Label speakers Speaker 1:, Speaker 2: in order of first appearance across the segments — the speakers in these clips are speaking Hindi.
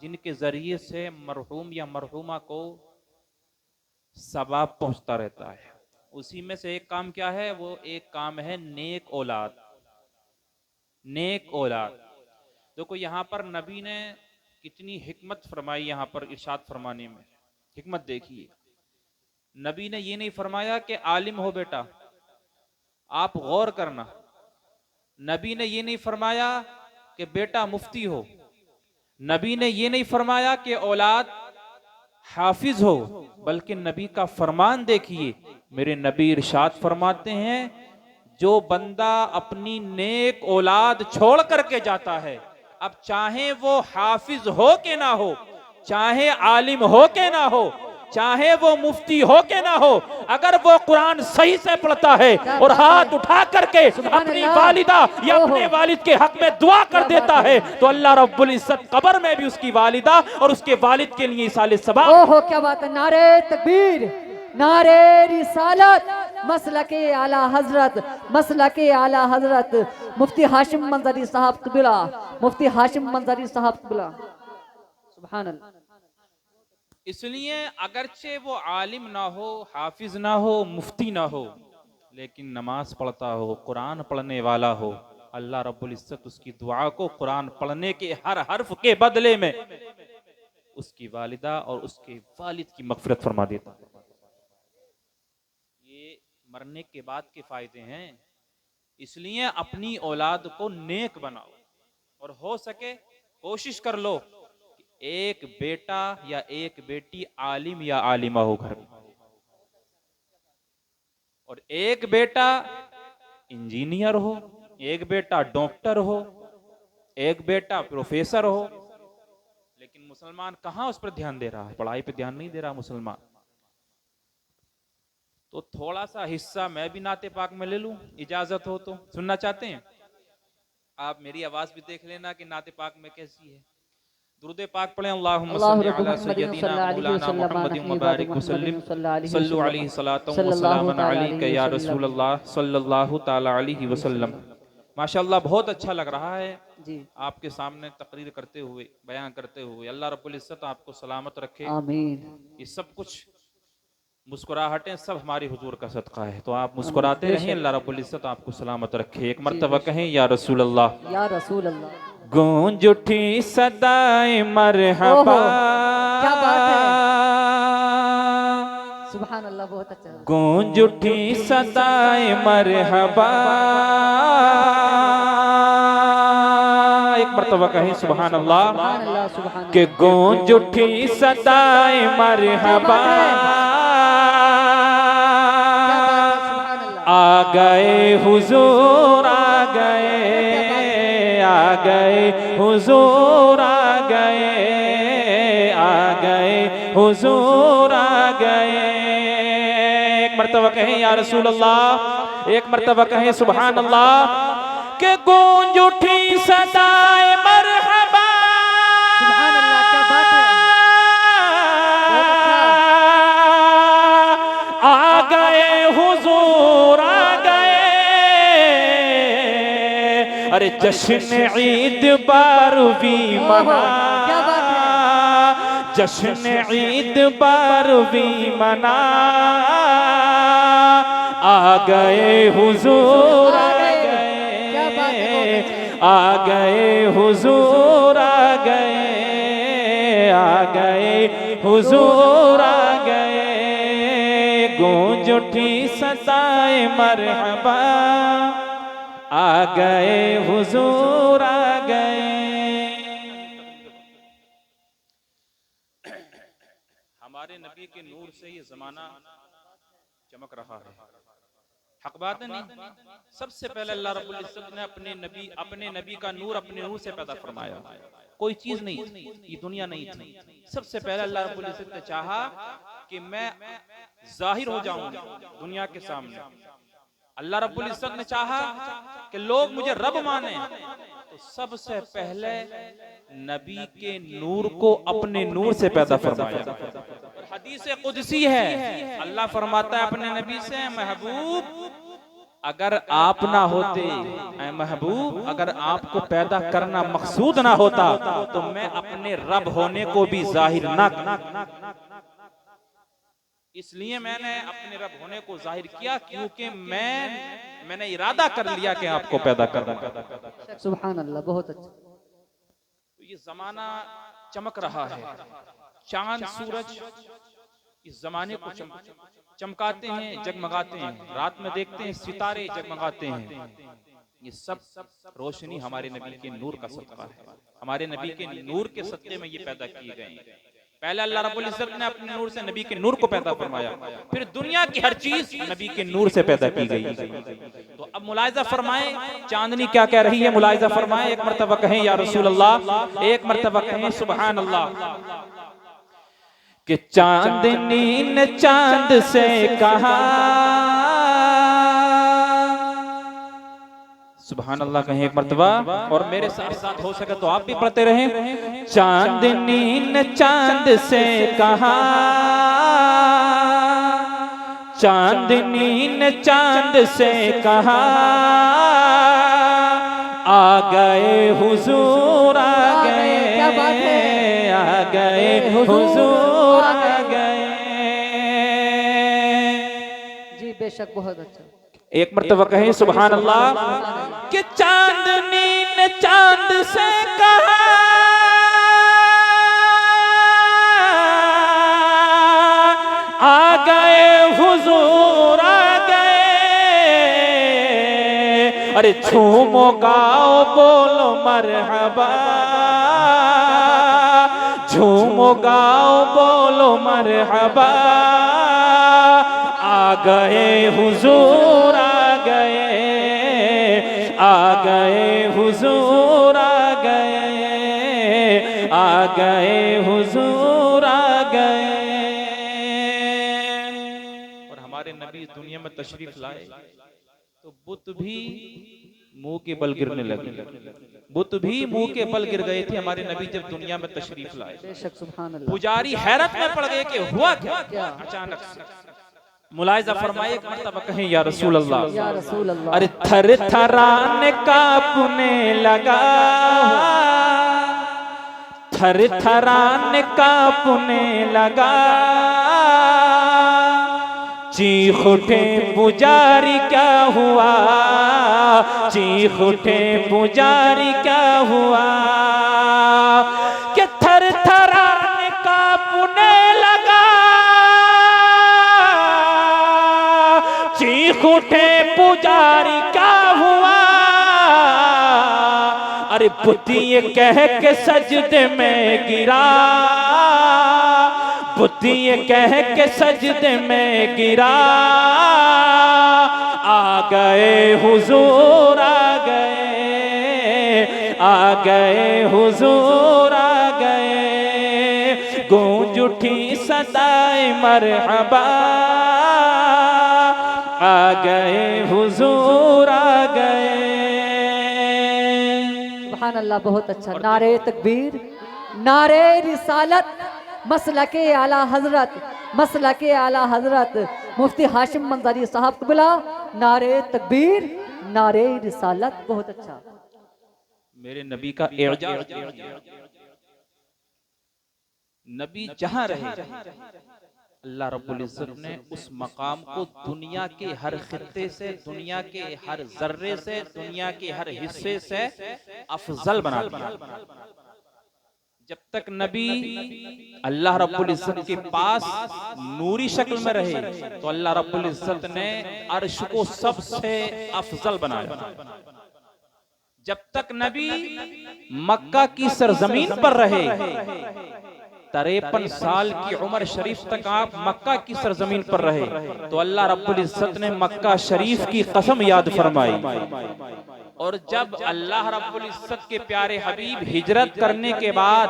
Speaker 1: जिनके जरिए से मरहूम या मरहूमा को सवाब पहुंचता रहता है। उसी में से एक काम क्या है? वो एक काम है नेक औलाद। नेक औलाद। देखो यहाँ पर नबी ने कितनी हिकमत फरमाई, यहाँ पर इरशाद फरमाने में हिकमत देखिए। नबी ने ये नहीं फरमाया कि आलिम हो बेटा, आप गौर करना। नबी ने ये नहीं फरमाया कि बेटा मुफ्ती हो। नबी ने ये नहीं फरमाया कि औलाद हाफिज हो। बल्कि नबी का फरमान देखिए, मेरे नबी इरशाद फरमाते हैं, जो बंदा अपनी नेक औलाद छोड़ करके जाता है, अब चाहे वो हाफिज हो के ना हो, चाहे आलिम हो के ना हो, चाहे वो मुफ्ती हो के ना हो, अगर वो कुरान सही से पढ़ता है और हाथ उठा करके अपनी वालिदा या अपने वालिद के हक में दुआ कर देता है, तो अल्लाह रब्बुल इज्जत कब्र में भी उसकी वालिदा और उसके वालिद के लिए इसाले सवाब।
Speaker 2: ओहो क्या बात है। नारे तकबीर, नारे रिसालत, मसलके आला हजरत, मसलके आला हजरत मुफ्ती हाशिम मंजरी साहब कबिला, मुफ्ती हाशिम मंजरी साहब कबिला। सुभान अल्लाह।
Speaker 1: इसलिए अगरचे वो आलिम ना हो, हाफिज ना हो, मुफ्ती ना हो, लेकिन नमाज पढ़ता हो, कुरान पढ़ने वाला हो, अल्लाह रब्बुल इज्जत उसकी दुआ को कुरान पढ़ने के हर हर्फ के बदले में उसकी वालिदा और उसके वालिद की मगफिरत फरमा देता। ये मरने के बाद के फायदे हैं। इसलिए अपनी औलाद को नेक बनाओ और हो सके कोशिश कर लो कि एक बेटा या एक बेटी आलिम या आलिमा हो घर में, और एक बेटा इंजीनियर हो, एक बेटा डॉक्टर हो, एक बेटा प्रोफेसर हो। लेकिन मुसलमान कहां उस पर ध्यान दे रहा है? पढ़ाई पे ध्यान नहीं दे रहा मुसलमान। तो थोड़ा सा हिस्सा मैं भी नाते पाक में ले लूं, इजाजत हो तो। सुनना चाहते हैं? आप मेरी आवाज भी देख लेना कि नाते पाक में कैसी है। दुरूद पाक पढ़ें। अल्लाहुम्मा सल्ली अला सय्यदिना मौलाना मुहम्मदिन व बारिक वसल्लिम सल्लु अलैहि सलातु व सलामन अलैका या रसूल अल्लाह सल्लल्लाहु तआला अलैहि वसल्लम। माशाअल्लाह, बहुत अच्छा लग रहा है
Speaker 2: जी।
Speaker 1: आपके सामने तकरीर करते हुए, बयान करते हुए। अल्लाह रब्बुल इज्जत आपको सलामत रखे।
Speaker 2: आमीन।
Speaker 1: ये सब कुछ मुस्कुराहटें सब हमारी हुजूर का सदका है, तो आप मुस्कुराते रहें। अल्लाह रब्बुल इज्जत आपको सलामत रखे। एक मर्तबा कहें या रसूल अल्लाह।
Speaker 2: या रसूल अल्लाह।
Speaker 1: गूंज उठी सदाए मरहबा।
Speaker 2: क्या बात है। सुभान अल्लाह, बहुत अच्छा।
Speaker 1: गूंज उठी सदाए मरहबा। एक मर्तबा कहें सुभान अल्लाह। के गूंज उठी सदाए मरहबा। आ गए हुजूर, आ गए, आ गए हुजूर, आ गए, आ गए हुजूर, आ गए। एक मर्तबा कहें या रसूल अल्लाह। एक मर्तबा कहें सुभान अल्लाह। के गूंज उठी सदाए मरहबा।
Speaker 2: सुभान अल्लाह, क्या बात है।
Speaker 1: आ गए हुजूर, आ गए। अरे जश्न ईद बारहवीं मना,
Speaker 2: क्या बात है।
Speaker 1: जश्न ईद बारहवीं मना। आ गए हुजूर, आ गए, आ गए हुजूर, आ गए, आ गए हुजूर, आ गए। गूंज उठी सदाए मरहबा। आ गए हुजूर, आ गए। हमारे नबी के नूर से ये जमाना चमक रहा है। हक बात है नहीं? सबसे पहले अल्लाह रब्बुल इज्जत ने अपने नबी का नूर अपने नूर से पैदा फरमाया। कोई चीज नहीं थी, ये दुनिया नहीं थी। सबसे पहले अल्लाह रब्बुल इज्जत ने चाहा कि मैं जाहिर हो जाऊं दुनिया के सामने। अल्लाह रब्बुल इज्जत ने चाहा कि लोग मुझे रब माने, तो सबसे पहले नबी के नूर को अपने नूर से पैदा फरमाया। हदीस कुदसी है, अल्लाह फरमाता है अपने नबी से, महबूब अगर आप ना होते ऐ महबूब, अगर आपको पैदा करना मकसूद ना होता तो मैं अपने रब होने को भी जाहिर ना, इसलिए मैंने अपने रब होने को जाहिर किया क्योंकि मैंने इरादा कर लिया कि आपको पैदा करना।
Speaker 2: सुभान अल्लाह, बहुत अच्छा।
Speaker 1: तो ये जमाना चमक रहा है, चांद सूरज इस जमाने को चमकाते हैं, जगमगाते हैं। रात में देखते हैं सितारे जगमगाते हैं। ये सब रोशनी हमारे नबी के नूर का सदका है। हमारे नबी के नूर के सदके में ये पैदा किए गए हैं। पहले अल्लाह रब्बुल इज्जत ने अपने नूर से नबी के नूर को पैदा फरमाया, फिर दुनिया की हर चीज नबी के नूर से पैदा की गई। तो अब मुलाहिजा फरमाएं चांदनी क्या कह रही है, मुलाहिजा फरमाएं। एक मर्तबा कहें या रसूल अल्लाह, एक मर्तबा कहें सुभान अल्लाह। कि चांदनी ने चांद से कहा, सुभान अल्लाह कहें एक मर्तबा, और मेरे साथ साथ हो सके तो आप भी पढ़ते रहें। चांदनी ने चांद से कहा, चांदनी ने चांद से कहा, आ गए हुजूर आ गए,
Speaker 2: क्या बात है,
Speaker 1: आ गए हुजूर आ गए।
Speaker 2: जी बेशक, बहुत अच्छा।
Speaker 1: एक मर्तबा कहें सुभान अल्लाह। कि चांदनी ने चांद से कहा, आ गए हुजूर आ गए। अरे झूमो गाओ बोलो मरहबा, झूमो गाओ बोलो मरहबा। आ गए हुजूर आ गए, आ गए हुजूर आ गए, आ गए हुजूर आ गए। और हमारे नबी दुनिया में तशरीफ लाए तो बुत भी मुंह के बल गिरने लगे, बुत भी मुंह के बल गिर गए थे हमारे नबी जब दुनिया में तशरीफ लाए।
Speaker 2: बेशक, सुभान अल्लाह।
Speaker 1: पुजारी हैरत में पड़ गए कि हुआ क्या अचानक से। मुलाहिजा फरमाए, एक मर्तबा कहें या रसूल अल्लाह,
Speaker 2: या रसूल अल्लाह।
Speaker 1: अरे थर थराने कांपने लगा, थर थराने कांपने लगा। चीख उठे पुजारी क्या हुआ, चीख उठे पुजारी क्या हुआ। कि थर थराने कांपने लगा, चीख उठे पुजारी क्या हुआ। अरे बुद्धी ये कह के सजदे में गिरा, बुद्धी ये कह के सजदे में गिरा। आ गए हुजूर आ गए, आ गए हुजूर आ गए। गूंज उठी सदाए मरहबा, आ गए हुजूर आ गए।
Speaker 2: सुभान अल्लाह, बहुत अच्छा। नारे तकबीर, नारे रिसालत, मसलके आला हजरत, मसलके आला हजरत मुफ्ती हाशिम मंजरी साहब कबिला। नारे तकबीर, नारे रिसालत, बहुत अच्छा।
Speaker 1: मेरे नबी का एजाज, नबी जहां रहे अल्लाह रब्बुल इज्जत ने उस मकाम को दुनिया के हर खित्ते से, दुनिया के हर जर्रे से, दुनिया के हर हिस्से से अफजल बना दिया। जब तक नबी अल्लाह रब्बुल इज्जत के पास नूरी शक्ल में रहे तो अल्लाह रब्बुल इज्जत ने अर्श को सबसे अफजल बनाया। जब तक नबी मक्का की सरजमीन पर रहे, 53 साल की उम्र शरीफ तक आप मक्का की सरजमीन पर रहे, तो अल्लाह रब्बुल इज्जत ने मक्का शरीफ की कसम याद फरमाई। और जब अल्लाह रब्बुल इज्जत के प्यारे हबीब हिजरत करने के बाद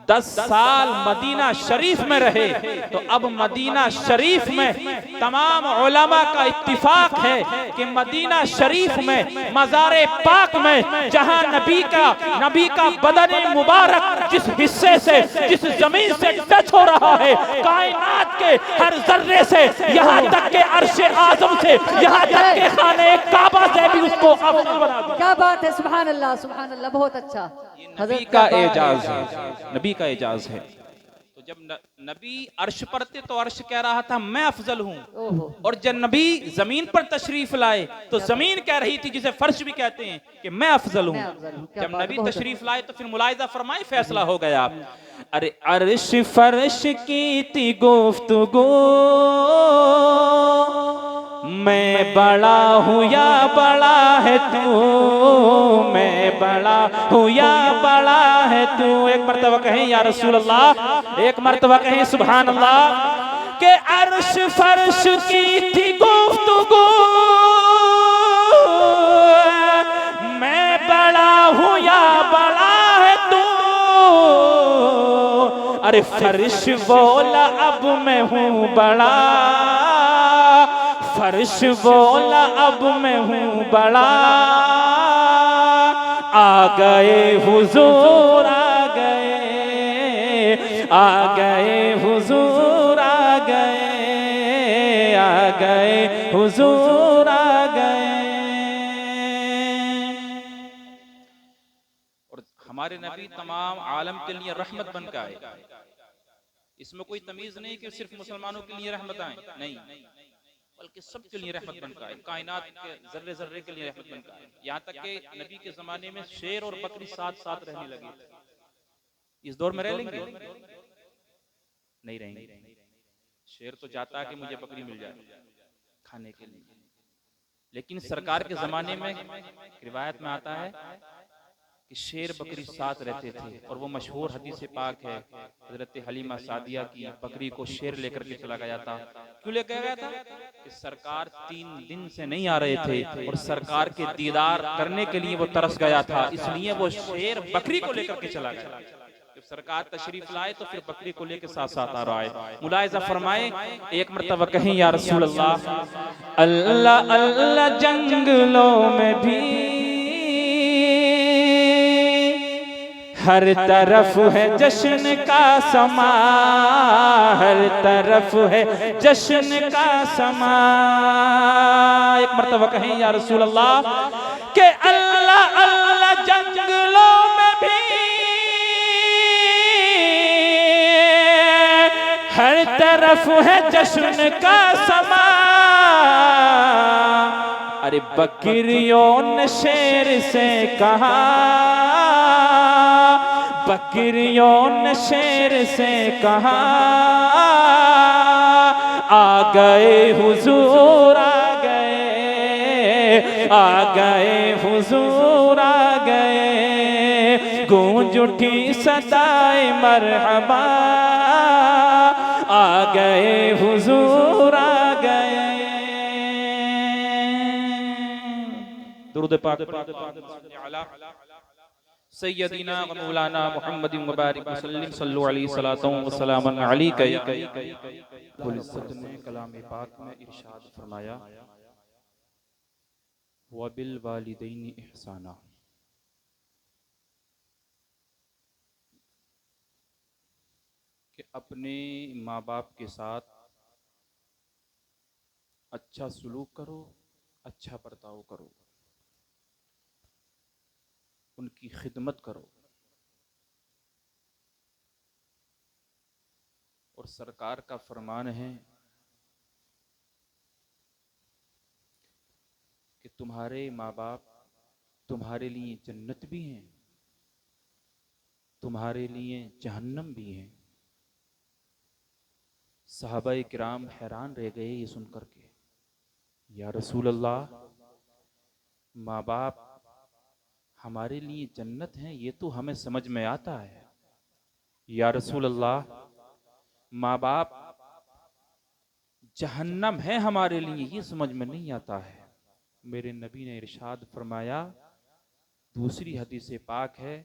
Speaker 1: 10 साल मदीना शरीफ में रहे, तो अब मदीना शरीफ में तमाम उलमा का इत्तिफाक है कि मदीना शरीफ में मज़ारे पाक में जहां नबी का बदन मुबारक जिस हिस्से से, जिस जमीन से टच हो रहा है, कायनात कायनात के हर जर्रे से, यहाँ तक के अर्श आजम से, यहाँ तक के खाने काबा से भी उसको अफजल बना दिया।
Speaker 2: क्या बात है, सुभान अल्लाह, बहुत अच्छा।
Speaker 1: नबी का एजाज है, नबी का एजाज है। तो जब नबी अर्श पर थे तो अर्श कह रहा था मैं अफजल हूँ, और जब नबी जमीन पर तशरीफ लाए तो जमीन कह रही थी, जिसे फर्श भी कहते हैं, कि मैं अफजल हूँ। जब नबी तशरीफ लाए तो फिर मुलाहिजा फरमाए, फैसला हो गया। अरे अर्श फर्श की थी गुफ्तगू, मैं बड़ा हूँ या बड़ा है तू, मैं बड़ा हूँ या बड़ा है तू। एक मर्तबा कहें या रसूल अल्लाह, एक मर्तबा कहें सुभान अल्लाह। के अर्श फर्श की थी गुफ्तगू, मैं बड़ा हूँ या बड़ा है तू। अरे फर्श बोला अब मैं हूँ बड़ा, फर्श बोला अब मैं हूँ बड़ा। आ गए हुजूर, आ गए, आ गए हुजूर, आ गए, आ गए हुजूर, आ गए। और हमारे नबी तमाम आलम के लिए रहमत बन के आए। इसमें कोई तमीज नहीं कि सिर्फ मुसलमानों के लिए रहमत आए, नहीं, बल्कि सबके लिए रहमत बनकर आए, कायनात के जर्रे जर्रे के लिए रहमत बनकर आए। यहाँ तक कि नबी के जमाने में शेर और बकरी साथ साथ रहने लगे। इस दौर में रह लेंगे? नहीं रहेंगे। शेर तो जाता है कि मुझे बकरी मिल जाए खाने के लिए, लेकिन सरकार के जमाने में रिवायत में आता है कि शेर बकरी साथ रहते थे। और वो मशहूर हदीस पाक है, हजरत हलीमा सादिया की, बकरी को शेर लेकर के चला गया था। क्यों लेकर गया था? कि सरकार 3 दिन से नहीं आ रहे थे और सरकार के दीदार करने के लिए वो तरस गया था, इसलिए वो शेर बकरी को लेकर के चला गया। जब सरकार तशरीफ लाए तो फिर बकरी को लेकर साथ साथ आ रहा है। मुलाहिजा फरमाए, एक मर्तबा कहें या रसूल अल्लाह, अल्लाह अल्लाह जंगलों में भी हर तरफ है जश्न का समा, हर तरफ है जश्न का समा। एक मर्तबा कहें या रसूल अल्लाह, के अल्लाह अल्लाह जंगलों में भी हर तरफ है जश्न का समा। अरे बकरियों ने शेर से कहा, बकरियों ने शेर से कहा, आ गए हुजूर, आ गए, आ गए हुजूर, आ गए। गूंज उठी सदाए मरहबा, आ गए हुजूर, आ गए। दुरूद पाक सैयदीना व मौलाना मुहम्मद मुबारक वसल्लम सल्लल्लाहु अलैहि वसल्लम व सलामन अलैका। कुल इज्जत ने कलाम पाक में इरशाद फरमाया, व बिल वालिदैन इहसाना। कि अपने माँ बाप के साथ अच्छा सलूक करो, अच्छा बर्ताव करो, उनकी खिदमत करो। और सरकार का फरमान है कि तुम्हारे माँ बाप तुम्हारे लिए जन्नत भी हैं, तुम्हारे लिए जहन्नम भी हैं। सहाबाए किराम हैरान रह गए ये सुनकर के, या रसूल अल्लाह, माँ बाप हमारे लिए जन्नत हैं ये तो हमें समझ में आता है, या रसूल अल्लाह, माँ बाप जहन्नम है हमारे लिए ये समझ में नहीं आता है। मेरे नबी ने इरशाद फरमाया, दूसरी हदीस पाक है,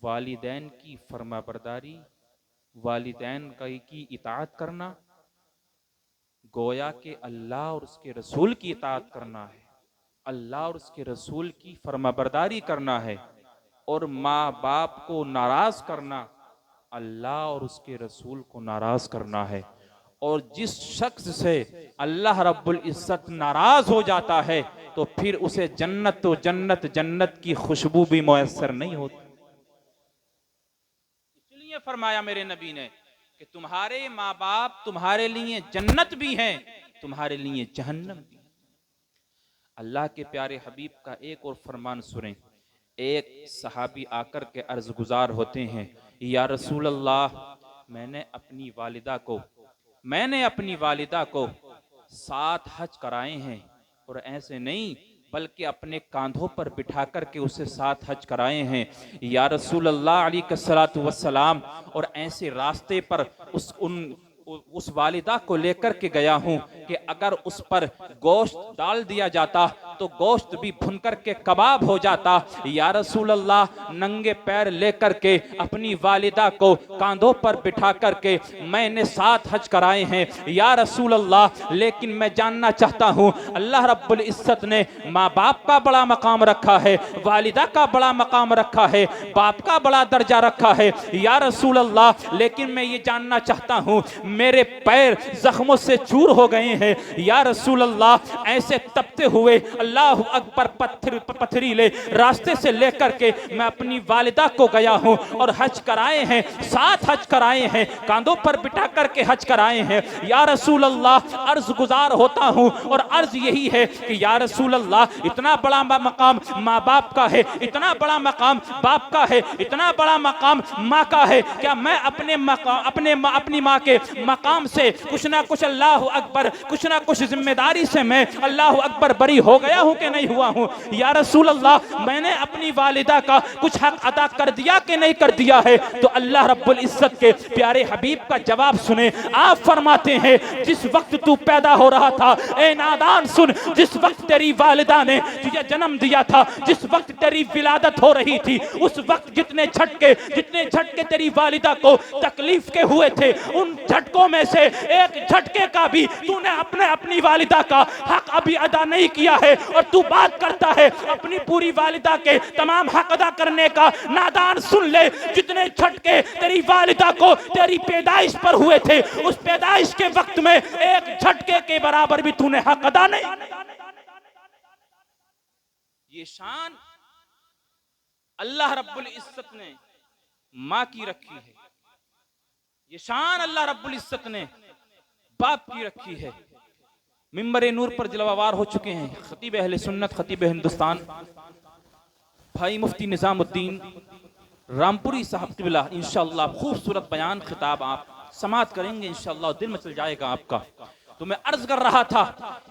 Speaker 1: वालिदैन की फरमाबरदारी, वालिदैन की इताअत करना, गोया के अल्लाह और उसके रसूल की इताअत करना है, अल्लाह और उसके रसूल की फरमाबरदारी करना है। और माँ बाप को नाराज करना अल्लाह और उसके रसूल को नाराज करना है। और जिस शख्स से अल्लाह रब्बुल इज्जत नाराज हो जाता है तो फिर उसे जन्नत तो जन्नत, जन्नत की खुशबू भी मुयस्सर नहीं होती। इसलिए फरमाया मेरे नबी ने कि तुम्हारे माँ बाप तुम्हारे लिए जन्नत भी हैं, तुम्हारे लिए जहन्नम भी है। अल्लाह के प्यारे हबीब का एक और फरमान सुने। एक सहाबी आकर के अर्ज गुजार होते हैं, या रसूल अल्लाह, मैंने अपनी वालिदा को 7 हज कराए हैं, और ऐसे नहीं बल्कि अपने कांधों पर बिठा करके उसे 7 हज कराए हैं या रसूल अल्लाह अलैहिस्सलातु वस्सलाम। और ऐसे रास्ते पर उस वालिदा को लेकर के गया हूं कि अगर उस पर गोश्त डाल दिया जाता तो गोश्त भी भुन करके कबाब हो जाता। या रसूल अल्लाह, नंगे पैर लेकर के अपनी वालिदा को कांधों पर बिठा करके मैंने 7 हज कराए हैं या रसूल अल्लाह। लेकिन मैं जानना चाहता हूं, अल्लाह रब्बुल इज्जत ने माँ बाप का बड़ा मकाम रखा है, वालिदा का बड़ा मकाम रखा है, बाप का बड़ा दर्जा रखा है या रसूल अल्लाह, लेकिन मैं ये जानना चाहता हूं मेरे पैर जख्मों से चूर हो गए हैं या रसूल अल्लाह। ऐसे तपते हुए अल्लाह अकबर पथरीले रास्ते से लेकर के मैं अपनी वालिदा को गया हूं और हज कराए हैं, 7 हज कराए हैं, कांधों पर बिठा करके हज कराए हैं या रसूल अल्लाह। अर्ज गुजार होता हूं और अर्ज यही है कि या रसूल अल्लाह, इतना बड़ा मकाम माँ बाप का है, इतना बड़ा मकाम बाप का है, इतना बड़ा मकाम माँ का है, क्या मैं अपनी माँ के मकाम से कुछ ना कुछ अल्लाह अकबर, कुछ ना कुछ जिम्मेदारी से मैं अल्लाह अकबर बरी हो गया हूं कि नहीं हुआ हूं या रसूल अल्लाह। मैंने अपनी वालिदा का कुछ हक अदा कर दिया कि नहीं कर दिया है? तो अल्लाह रब्बुल इज्जत के प्यारे हबीब का जवाब सुने। आप फरमाते हैं, जिस वक्त तू पैदा हो रहा था, ए नादान सुन, जिस वक्त तेरी वालिदा ने तुझे जन्म दिया था, जिस वक्त तेरी विलादत हो रही थी, उस वक्त जितने झटके तेरी वालिदा को तकलीफ के हुए थे, उन झटकों में से एक झटके का भी तूने अपनी वालिदा का हक अभी अदा नहीं किया है, और तू बात करता है अपनी पूरी वालिदा के तमाम हक अदा करने का। नादान सुन ले, जितने झटके तेरी वालिदा को तेरी पैदाइश पर हुए थे, उस पैदाइश के वक्त में एक झटके के बराबर भी तूने हक अदा नहीं। ये शान अल्लाह रब्बुल इज्जत ने माँ की रखी है, ये शान अल्लाह रब्बुल इज्जत ने बाप की रखी है। मिंबर नूर पर जलवावार हो चुके हैं खतीब अहले सुन्नत, खतीब हिंदुस्तान भाई मुफ्ती निजामुद्दीन रामपुरी साहब क़िबला। इंशाअल्लाह खूबसूरत बयान खिताब आप समात करेंगे इंशाअल्लाह, दिल में चल जाएगा आपका। तो मैं अर्ज कर रहा था,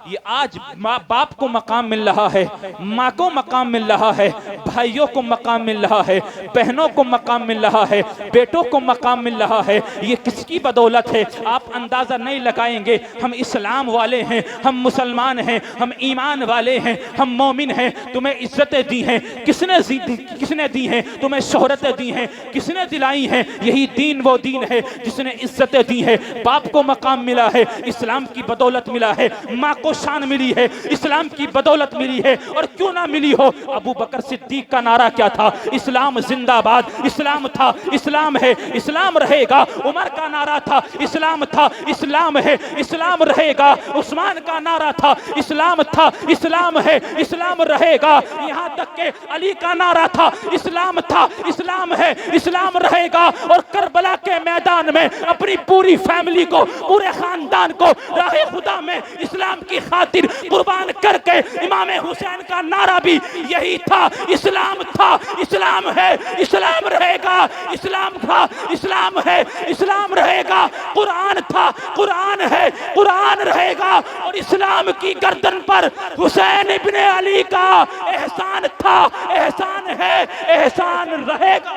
Speaker 1: ये आज माँ बाप को मकाम मिल रहा है, माँ को मकाम मिल रहा है, भाइयों को मकाम मिल रहा है, बहनों को मकाम मिल रहा है, बेटों को मकाम मिल रहा है। ये किसकी बदौलत है? आप अंदाजा नहीं लगाएंगे। हम इस्लाम वाले हैं, हम मुसलमान हैं, हम ईमान वाले हैं, हम मोमिन हैं। तुम्हें इज्जतें दी हैं, किसने दी हैं? तुम्हें शोहरतें दी हैं, किसने दिलाई हैं? यही दीन वो दीन है जिसने इज्जतें दी है। बाप को मकाम मिला है, इस्लाम की बदौलत मिला है। माँ को शान मिली है, इस्लाम की बदौलत मिली है। और क्यों ना मिली हो? अबू बकर सिद्दीक का नारा क्या था? इस्लाम जिंदाबाद। इस्लाम था, इस्लाम है, इस्लाम रहेगा। उमर का नारा था, इस्लाम था, इस्लाम है, इस्लाम रहेगा। उस्मान का नारा था, इस्लाम था, इस्लाम है, इस्लाम रहेगा। यहाँ तक के अली का नारा था, इस्लाम था, इस्लाम है, इस्लाम रहेगा। और करबला के मैदान में अपनी पूरी फैमिली को, पूरे खानदान को राहे खुदा में इस्लाम की खातिर कुर्बान करके इमाम हुसैन का नारा भी यही था, इस्लाम था, इस्लाम है, इस्लाम रहेगा। इस्लाम था, इस्लाम है, इस्लाम रहेगा। कुरान था, कुरान है, कुरान रहेगा। और इस्लाम की गर्दन पर हुसैन इब्ने अली का एहसान था, एहसान है, एहसान रहेगा।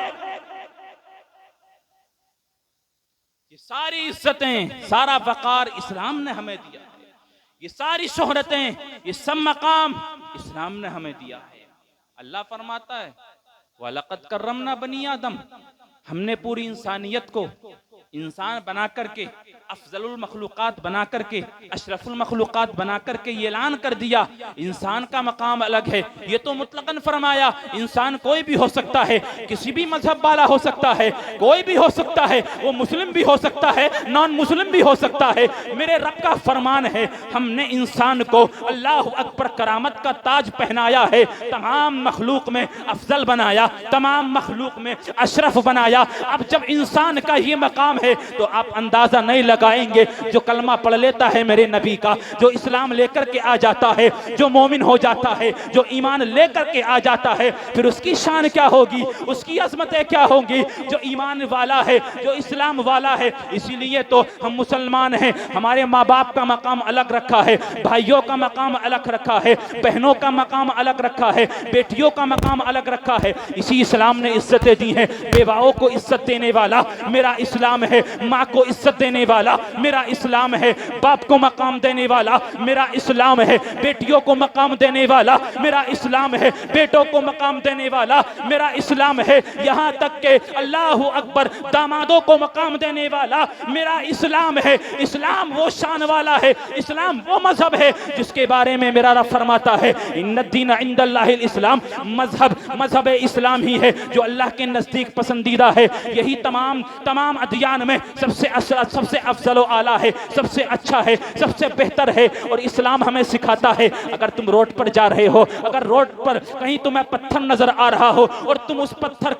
Speaker 1: ये सारी इज्जतें, सारा वकार इस्लाम ने हमें दिया है। ये सारी शोहरतें, ये सब मकाम इस्लाम ने हमें दिया है। अल्लाह फरमाता है, वलक़द कर्रमना बनी आदम, हमने पूरी इंसानियत को इंसान बना करके अफजलुल मखलूकात बना करके, अशरफुल मखलूकात बना करके ये ऐलान कर दिया इंसान का मकाम अलग है। ये तो मुतलकन फरमाया इंसान कोई भी हो सकता है, किसी भी मजहब वाला हो सकता है, कोई भी हो सकता है, वो मुस्लिम भी हो सकता है, नॉन मुस्लिम भी हो सकता है। मेरे रब का फरमान है, हमने इंसान को अल्लाह अकबर करामत का ताज पहनाया है, तमाम मखलूक में अफजल बनाया, तमाम मखलूक में अशरफ बनाया। अब जब इंसान का ये मकाम है तो आप अंदाजा नहीं लगाएंगे, जो कलमा पढ़ लेता है मेरे नबी का, जो इस्लाम लेकर के आ जाता है, जो मोमिन हो जाता है, जो ईमान लेकर के आ जाता है, फिर उसकी शान क्या होगी, उसकी अजमतें क्या होंगी। जो ईमान वाला है, जो इस्लाम वाला है, इसीलिए तो हम मुसलमान हैं। हमारे माँ बाप का मकाम अलग रखा है, भाइयों का मकाम अलग रखा है, बहनों का मकाम अलग रखा है, बेटियों का मकाम अलग रखा है। इसी इस्लाम ने इज्जतें दी हैं। बेवाओं को इज्जत देने वाला मेरा इस्लाम है, माँ को इज्जत देने वाला मेरा इस्लाम है, बाप को मकाम देने वाला मेरा इस्लाम है, बेटियों को मकाम देने वाला मेरा इस्लाम है, बेटों को मकाम देने वाला मेरा इस्लाम है, यहाँ तक के अल्लाह अकबर दामादों को मकाम देने वाला मेरा इस्लाम है। इस्लाम वो शान वाला है, इस्लाम वो मजहब है जिसके बारे में मेरा रब फरमाता है इन्नद्दीन इंदल्लाहिल इस्लाम, मजहब इस्लाम ही है जो अल्लाह के नजदीक पसंदीदा है। यही तमाम अदियान में सबसे अफजल व आला है, सबसे अच्छा है, सबसे बेहतर है। और इस्लाम हमें सिखाता है, अगर तुम रोड पर जा रहे हो, अगर रोड पर कहीं तुम्हें पत्थर नजर आ रहा हो और तुम उस पत्थर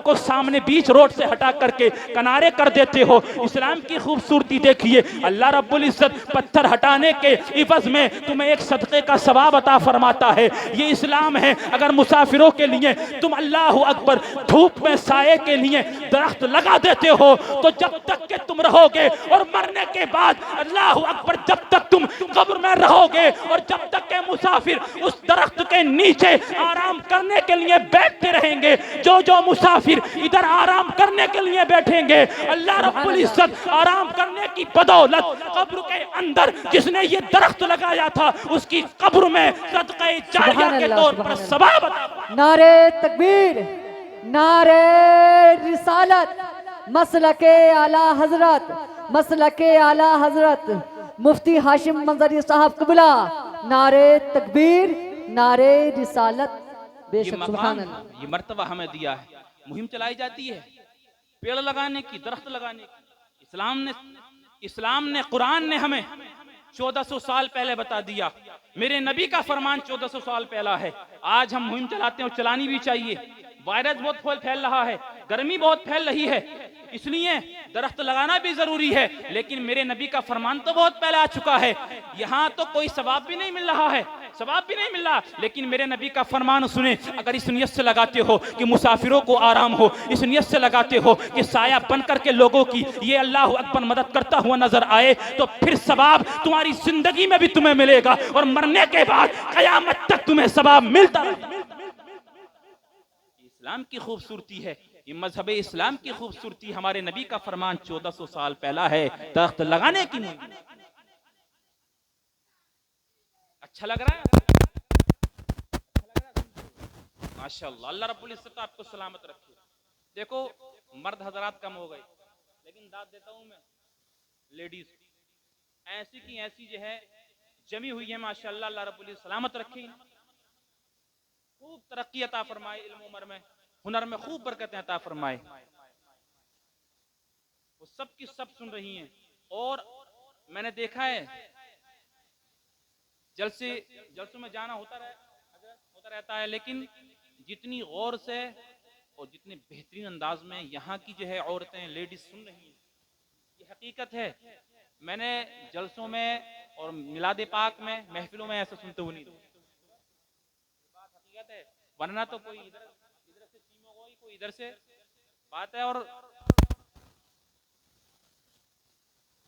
Speaker 1: को सामने बीच रोड से हटा करके किनारे कर देते हो, इस्लाम की खूबसूरती देखिए। अल्लाह रब्बुल इज्जत पत्थर हटाने के इवज में तुम्हें एक सदक़े का सवाब अता फरमाता है। ये इस्लाम है। अगर मुसाफिरों के लिए तुम अल्लाह अकबर धूप में साए के लिए दरख्त लगा देते हो, तो जब तक के तुम रहोगे और मरने के बाद अल्लाह अकबर, जब तक तुम कब्र में रहोगे और जब तक के मुसाफिर उस दरख्त के नीचे आराम करने के लिए बैठते रहेंगे, जो मुसाफिर इधर आराम करने के लिए बैठेंगे, अल्लाह रब्बुल इज्जत आराम करने की बदौलत कब्र के अंदर जिसने ये दरख्त लगाया था उसकी कब्र में सदक़े जारिया के तौर पर सवाब अता।
Speaker 2: नारे तकबीर, नारे रिसालत, मसलके आला हजरत, मसलके आला हजरत मुफ्ती हाशिम मंजरी साहब कबला। नारे तकबीर, नारे रिसालत। बेशक सुभान अल्लाह।
Speaker 1: ये मर्तबा हमें दिया है, मुहिम चलाई जाती है पेड़ लगाने की, दरख्त लगाने की। इस्लाम ने कुरान ने हमें 1400 साल पहले बता दिया। मेरे नबी का फरमान 1400 साल पहला है। आज हम मुहिम चलाते हैं और चलानी भी चाहिए। वायरस बहुत फैल रहा है, गर्मी बहुत फैल रही है, इसलिए दरख्त लगाना भी जरूरी है। लेकिन मेरे नबी का फरमान तो बहुत पहले आ चुका है। यहाँ तो कोई सवाब भी नहीं मिल रहा है, सवाब भी नहीं मिल रहा, लेकिन मेरे नबी का फरमान सुने। अगर इस नियत से लगाते हो कि मुसाफिरों को आराम हो, इस नियत से लगाते हो कि साया बन करके लोगों की ये अल्लाह अकबर मदद करता हुआ नजर आए, तो फिर सवाब तुम्हारी जिंदगी में भी तुम्हें मिलेगा और मरने के बाद कयामत तक तुम्हें सवाब मिलता रहेगा। इस्लाम की खूबसूरती है, ये मजहब इस्लाम की खूबसूरती। हमारे नबी का फरमान 1400 साल पहला है दरख्त लगाने की। अच्छा लग रहा है? माशाअल्लाह, अल्लाह रब्बुल इज्जत आपको सलामत रखे। देखो मर्द हजरात कम हो गए, लेकिन दाद देता हूं मैं, लेडीज ऐसी की ऐसी जो है जमी हुई है माशाअल्लाह। अल्लाह रब्बुल इज्जत सलामत रखे, खूब तरक्की अता फरमाए, इल्म उम्र में, हुनर में खूब बरकतें अता फरमाए। वो सब की सब सुन रही हैं। और मैंने देखा है जलसों में जाना होता रहता है, लेकिन जितनी गौर से और जितने बेहतरीन अंदाज में यहाँ की जो है औरतें, लेडीज सुन रही हैं, ये हकीकत है। मैंने जलसों में और मिलादे पाक में, महफिलों में ऐसा सुनते हुए नहीं, बात हकीकत है। वरना तो कोई इधर से चीमोगोई, कोई इधर से बात है। और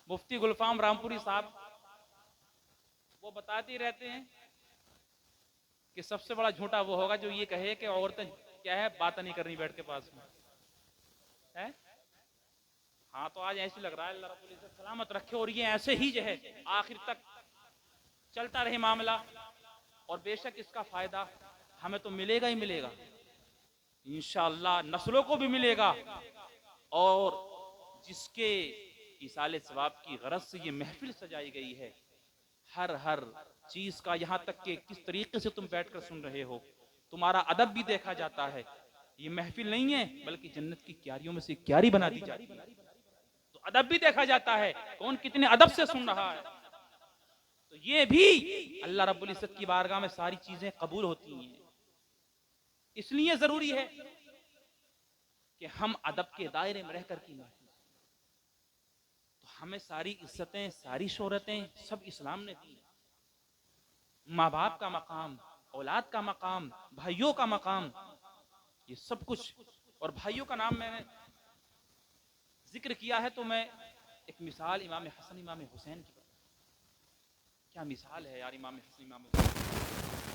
Speaker 1: मुफ्ती गुलफाम रामपुरी साहब वो बताते रहते हैं कि सबसे बड़ा झूठा वो होगा जो ये कहे कि औरतें क्या है बात नहीं करनी बैठ के पास में है। हाँ, तो आज ऐसे लग रहा है, अल्लाह रब्बुल इज्जत सलामत रखे और ये ऐसे ही जो है आखिर तक चलता रहे मामला। और बेशक इसका फायदा हमें तो मिलेगा ही मिलेगा, इंशाअल्लाह नस्लों को भी मिलेगा। और जिसके ईसाले सवाब की गरज से ये महफिल सजाई गई है। हर चीज का, यहाँ तक कि किस तरीके से तुम बैठकर सुन रहे हो, तुम्हारा अदब भी देखा जाता है। ये महफिल नहीं है बल्कि जन्नत की क्यारियों में से क्यारी बना दी जाती है, तो अदब भी देखा जाता है, कौन कितने अदब से सुन रहा है। तो ये भी अल्लाह रब्बुल इज्जत की बारगाह में सारी चीजें कबूल होती हैं। इसलिए जरूरी है कि हम अदब के दायरे में रहकर की महफिल, तो हमें सारी इज्जतें, सारी शोहरतें सब इस्लाम ने दी। माँ बाप का मकाम, औलाद का मकाम, भाइयों का मकाम, ये सब कुछ। और भाइयों का नाम मैंने जिक्र किया है तो मैं एक मिसाल इमाम हसन इमाम हुसैन की, क्या मिसाल है यार इमाम हसन इमाम हुसैन।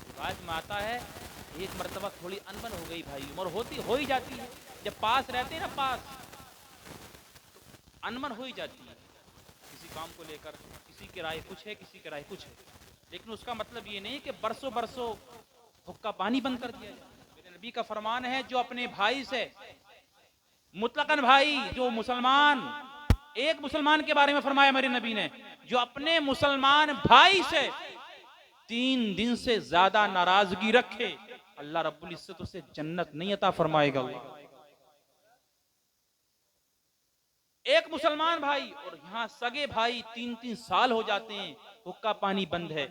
Speaker 1: रिवायत में आता है एक मर्तबा थोड़ी अनबन हो गई भाई, और हो ही जाती है जब पास रहते हैं ना, पास तो अनबन हो ही जाती है किसी काम को लेकर। किसी की राय कुछ है, किसी की राय कुछ है, लेकिन उसका मतलब ये नहीं कि बरसों बरसों हुक्का पानी बंद कर दिया जाए। मेरे नबी का फरमान है, जो अपने भाई से, मुतलकन भाई, जो मुसलमान, एक मुसलमान के बारे में फरमाया मेरे नबी ने, जो अपने मुसलमान भाई से 3 दिन से ज्यादा नाराजगी रखे, अल्लाह रब्बुल इज्जत उसे जन्नत नहीं अता फरमाएगा। एक मुसलमान भाई और यहाँ सगे भाई 3-3 साल हो जाते हैं, हुक्का पानी बंद है।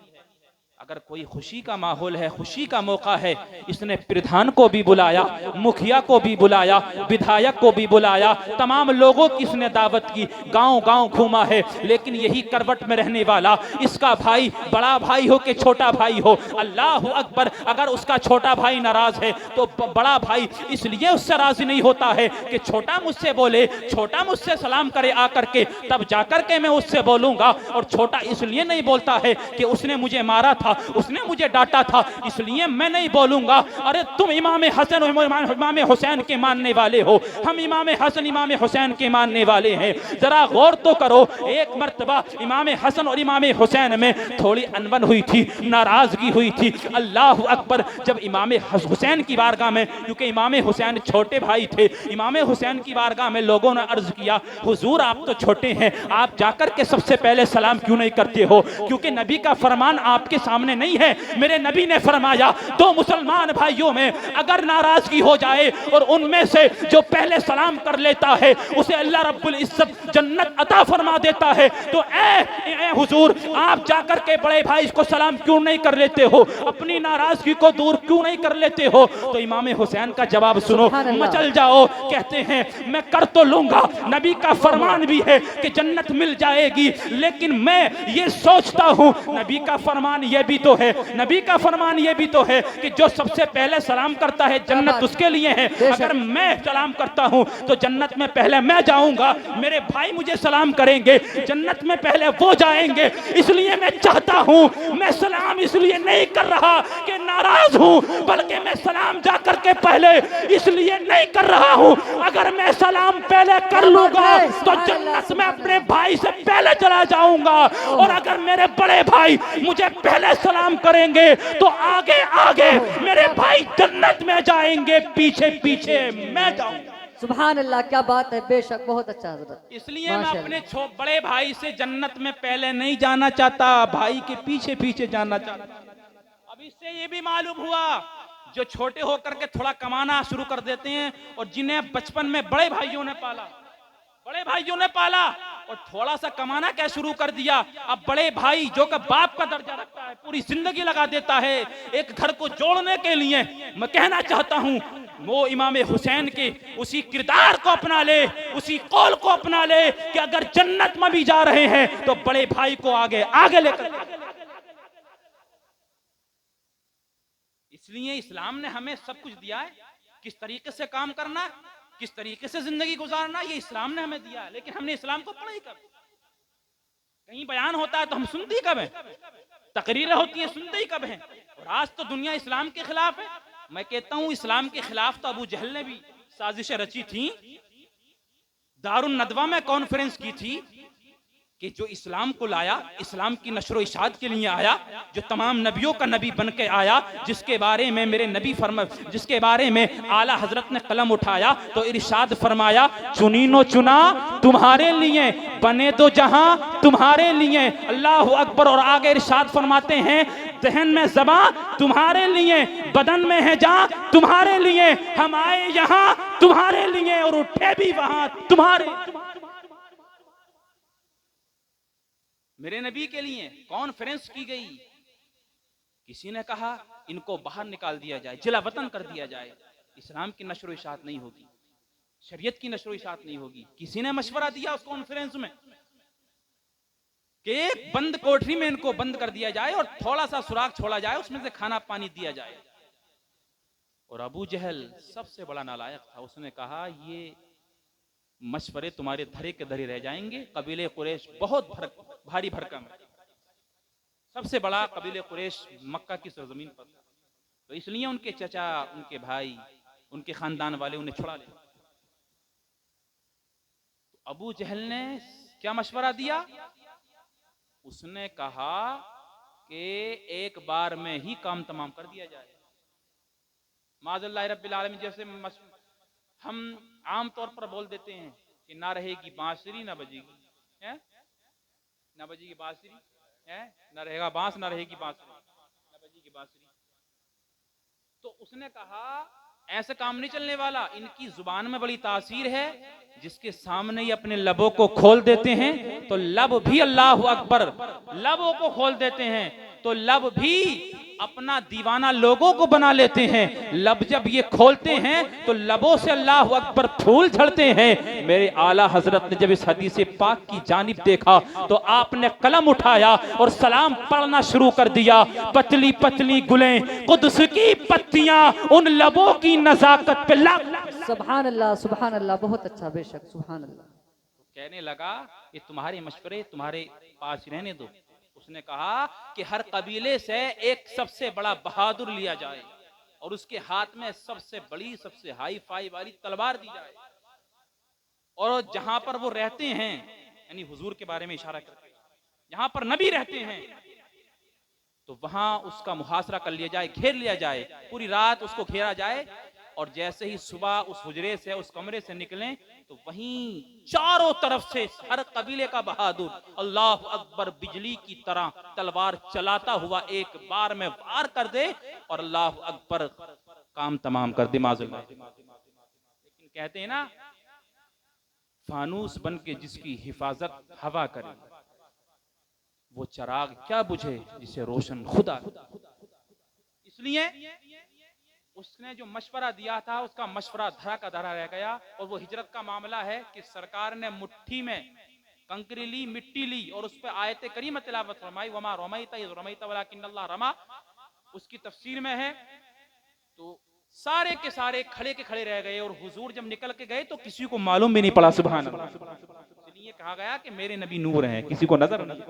Speaker 1: अगर कोई खुशी का माहौल है, खुशी का मौका है, इसने प्रधान को भी बुलाया, मुखिया को भी बुलाया, विधायक को भी बुलाया, तमाम लोगों की इसने दावत की, गांव गांव घूमा है। लेकिन यही करवट में रहने वाला इसका भाई, बड़ा भाई हो कि छोटा भाई हो, अल्लाह अकबर, अगर उसका छोटा भाई नाराज है तो बड़ा भाई इसलिए उससे राजी नहीं होता है कि छोटा मुझसे बोले, छोटा मुझसे सलाम करे आकर के, तब जाकर के मैं उससे बोलूंगा। और छोटा इसलिए नहीं बोलता है कि उसने मुझे मारा था, उसने मुझे डांटा था, इसलिए मैं नहीं बोलूंगा। अरे तुम इमाम हसन और इमाम हुसैन के मानने वाले हो, हम इमाम हसन इमाम हुसैन के मानने वाले हैं। जरा गौर तो करो, एक मर्तबा इमाम हसन और इमाम हुसैन में थोड़ी अनबन हुई थी, नाराजगी हुई थी। अल्लाह अकबर, जब इमाम हुसैन की बारगाह में, क्योंकि इमाम हुसैन छोटे भाई थे, इमाम हुसैन की बारगाह में लोगों ने अर्ज किया, हुजूर आप तो छोटे हैं, आप जाकर के सबसे पहले सलाम क्यों नहीं करते हो? क्योंकि नबी का फरमान आपके सामने नहीं है। मेरे नबी ने फरमाया, 2 मुसलमान भाइयों में अगर नाराजगी हो जाए और उनमें से जो पहले सलाम कर लेता है उसे अल्लाह रब्बुल इज्जत जन्नत अता फरमा देता है। तो ए हुजूर, आप जाकर के बड़े भाई को सलाम क्यों नहीं कर लेते हो? अपनी नाराजगी को दूर क्यों नहीं कर लेते हो? तो इमाम हुसैन का जवाब सुनो, मचल जाओ। कहते हैं मैं कर तो लूंगा, नबी का फरमान भी है कि जन्नत मिल जाएगी, लेकिन मैं ये सोचता हूं, नबी का फरमान ये भी तो है, नबी का फरमान ये भी तो है कि जो सबसे पहले सलाम करता है जन्नत उसके लिए है। अगर मैं सलाम करता हूं तो जन्नत में पहले मैं जाऊंगा, मेरे भाई मुझे सलाम करेंगे, जन्नत में पहले वो जाएंगे। इसलिए मैं चाहता हूं, मैं सलाम इसलिए नहीं कर रहा कि नाराज हूं, बल्कि मैं सलाम जाकर के पहले इसलिए नहीं कर रहा हूं, अगर मैं सलाम पहले कर लूंगा तो जन्नत में अपने भाई से पहले चला जाऊंगा। और अगर मेरे बड़े भाई मुझे पहले सलाम करेंगे तो आगे आगे मेरे भाई जन्नत में जाएंगे, पीछे पीछे मैं जाऊंगा।
Speaker 2: सुभान अल्लाह, क्या बात है, बेशक बहुत अच्छा हजरत।
Speaker 1: इसलिए मैं अपने बड़े भाई से जन्नत में पहले नहीं जाना चाहता, भाई के पीछे पीछे जाना चाहता। अब इससे ये भी मालूम हुआ, जो छोटे होकर के थोड़ा कमाना शुरू कर देते हैं और जिन्हें बचपन में बड़े भाइयों ने पाला और थोड़ा सा कमाना क्या शुरू कर दिया, अब बड़े भाई जो कि बाप का दर्जा रखता है, पूरी जिंदगी लगा देता है एक घर को जोड़ने के लिए। मैं कहना चाहता हूं, वो इमाम हुसैन के उसी किरदार को अपना ले, उसी कौल को अपना ले कि अगर जन्नत में भी जा रहे हैं तो बड़े भाई को आगे आगे लेकर। इसलिए इस्लाम ने हमें सब कुछ दिया है, किस तरीके से काम करना, किस तरीके से जिंदगी गुजारना, ये इस्लाम ने हमें दिया है। लेकिन हमने इस्लाम को पढ़ा ही कब? कहीं बयान होता है तो हम सुनते ही कब हैं, तकरीरें होती हैं सुनते ही कब हैं। और आज तो दुनिया इस्लाम के खिलाफ है। मैं कहता हूं इस्लाम के खिलाफ तो अबू जहल ने भी साजिशें रची थी। दारुन नदवा में कॉन्फ्रेंस की थी कि जो इस्लाम को लाया, इस्लाम की नशरो इशाद के लिए आया, जो तमाम नबियों का नबी बन के आया, जिसके बारे में मेरे नबी जिसके बारे में आला हजरत ने कलम उठाया तो इरशाद फरमाया, चुनीनो चुना तुम्हारे लिए, बने दो जहां तुम्हारे लिए। अल्लाह अकबर। और आगे इरशाद फरमाते हैं, दहन में ज़बां तुम्हारे लिए, बदन में है जान तुम्हारे लिए। हम आए यहाँ तुम्हारे लिए और उठे भी वहां तुम्हारे। मेरे नबी के लिए कॉन्फ्रेंस की गई। किसी ने कहा इनको बाहर निकाल दिया जाए, जिला वतन कर दिया जाए। इस्लाम की नशर इशात नहीं होगी, शरीयत की नशर इशात नहीं होगी। किसी ने मशवरा दिया उस कॉन्फ्रेंस में कि एक बंद कोठरी में इनको बंद कर दिया जाए और थोड़ा सा सुराग छोड़ा जाए, उसमें से खाना पानी दिया जाए। और अबू जहल सबसे बड़ा नालायक था, उसने कहा ये मशवरे तुम्हारे धरे के धरे रह जाएंगे। कबीले कुरैश बहुत भारी भरकम है, सबसे बड़ा कबीले कुरैश मक्का की सरजमीन पर था, तो इसलिए उनके चचा, उनके भाई, उनके खानदान वाले उन्हें छुड़ा ले। तो अबू जहल ने क्या मशवरा दिया? उसने कहा कि एक बार में ही काम तमाम कर दिया जाए। माज़ल्लाह रब्बिल आलमीन, जैसे हम आम तौर पर बोल देते हैं कि ना रहेगी बांसुरी ना बजेगी, है ना बजेगी बांसुरी, है ना रहेगा बांस ना रहेगी बांसुरी, ना बजेगी बांसुरी। तो उसने कहा ऐसे काम नहीं चलने वाला, इनकी जुबान में बड़ी तासीर है, जिसके सामने ही अपने लबों को खोल देते हैं तो लब भी, अल्लाह अकबर, लबों को खोल देते हैं तो लब भी अपना दीवाना लोगों को बना लेते हैं। लब जब ये खोलते हैं तो लबों से अल्लाह अकबर फूल झड़ते हैं। मेरे आला हजरत ने जब इस हदीस पाक की जानिब देखा तो आपने कलम उठाया और सलाम पढ़ना शुरू कर दिया। पतली पतली गुलें, कुद्स की पत्तियां, उन लबों की नजाकत पे
Speaker 2: सुभान अल्लाह, सुभान अल्लाह, बहुत अच्छा, बेशक, सुभान अल्लाह।
Speaker 1: कहने लगा ये तुम्हारे मशवरे तुम्हारे पास रहने दो। उसने कहा कि हर कबीले से एक सबसे बड़ा बहादुर लिया जाए और उसके हाथ में सबसे बड़ी, सबसे हाई फाई वाली तलवार दी जाए, और जहां पर वो रहते हैं, यानी हुजूर के बारे में इशारा करते हैं, जहां पर नबी रहते हैं तो वहां उसका मुहासरा कर लिया जाए, घेर लिया जाए, पूरी रात उसको घेरा जाए। और जैसे ही सुबह उस हुजरे से, उस कमरे से निकलें तो वहीं चारों तरफ से हर कबीले का बहादुर अल्लाह अकबर बिजली की तरह तलवार चलाता हुआ एक बार में वार कर दे और अल्लाह अकबर काम तमाम कर दे। माज़ल्लाह। लेकिन कहते हैं ना, फानूस बन के जिसकी हिफाजत हवा करे वो चराग क्या बुझे जिसे रोशन खुदा। इसलिए उसने जो मशवरा दिया था उसका मशवरा धरा का धरा रह गया। और वो हिजरत का मामला है कि सरकार ने मुट्ठी में कंकरी ली, मिट्टी ली और उस पर आयत करीम तिलावत फरमाई, वमा रमैता इज़ रमैता वलाकिन्नल्लाह रमा। उसकी तफसीर में है तो सारे के सारे खड़े के खड़े रह गए और हुजूर जब निकल के गए तो किसी को मालूम भी नहीं पड़ा। सुभान अल्लाह। इसलिए कहा गया कि मेरे नबी नूर हैं, किसी को नजर नहीं।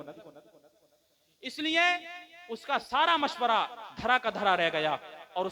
Speaker 1: इसलिए उसका सारा मशवरा धरा का धरा रह गया और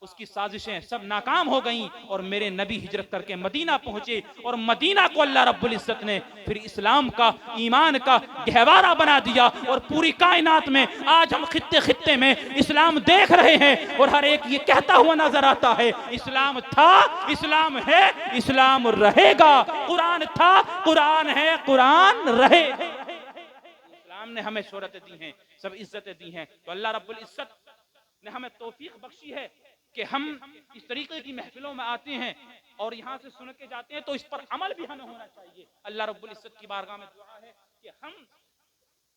Speaker 1: उसकी साजिशें सब नाकाम हो गईं और मेरे नबी हिजरत करके मदीना पहुंचे और मदीना को अल्लाह रब्बुल इज्जत ने फिर इस्लाम का, ईमान का गहवारा बना दिया। और पूरी कायनात में आज हम खित्ते खित्ते में इस्लाम देख रहे हैं और हर एक ये कहता हुआ नजर आता है, इस्लाम था, इस्लाम है, इस्लाम रहेगा। कुरान था, कुरान है, कुरान रहे। इस्लाम ने हमें शोहरत दी है, सब इज्जतें दी हैं। तो अल्लाह रब्बुल इज्जत ने हमें तौफीक बख्शी है कि हम इस तरीके की महफिलों में आते हैं और यहाँ से सुन के जाते हैं, तो इस पर अमल भी हमें होना चाहिए। अल्लाह रब्बुल इज्जत की बारगाह में दुआ है कि हम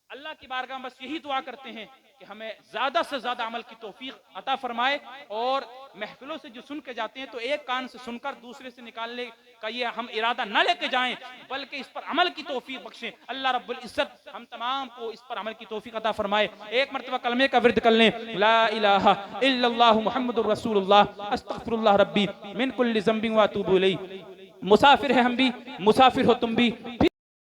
Speaker 1: अल्लाह की बारगाह में बस यही दुआ करते हैं कि हमें ज्यादा से ज्यादा अमल की तौफीक अता फरमाए। और महफिलों से जो सुन के जाते हैं तो एक कान से सुनकर दूसरे से निकालने का ये हम इरादा न लेके जाएं, बल्कि इस पर अमल की तौफीक बख्शें। अल्लाह रब्बुल इज्जत हम तमाम को इस पर अमल की तौफीक अता फरमाए। एक मरतबा कलमे का विर्द कर लें, ला इलाहा इल्लल्लाहु मुहम्मदुर रसूलुल्लाह अस्तगफिरुल्लाह रब्बी मिन कुल्ली ज़ंबिन व अतूबु इलैह। मुसाफिर है हम भी, मुसाफिर हो तुम भी।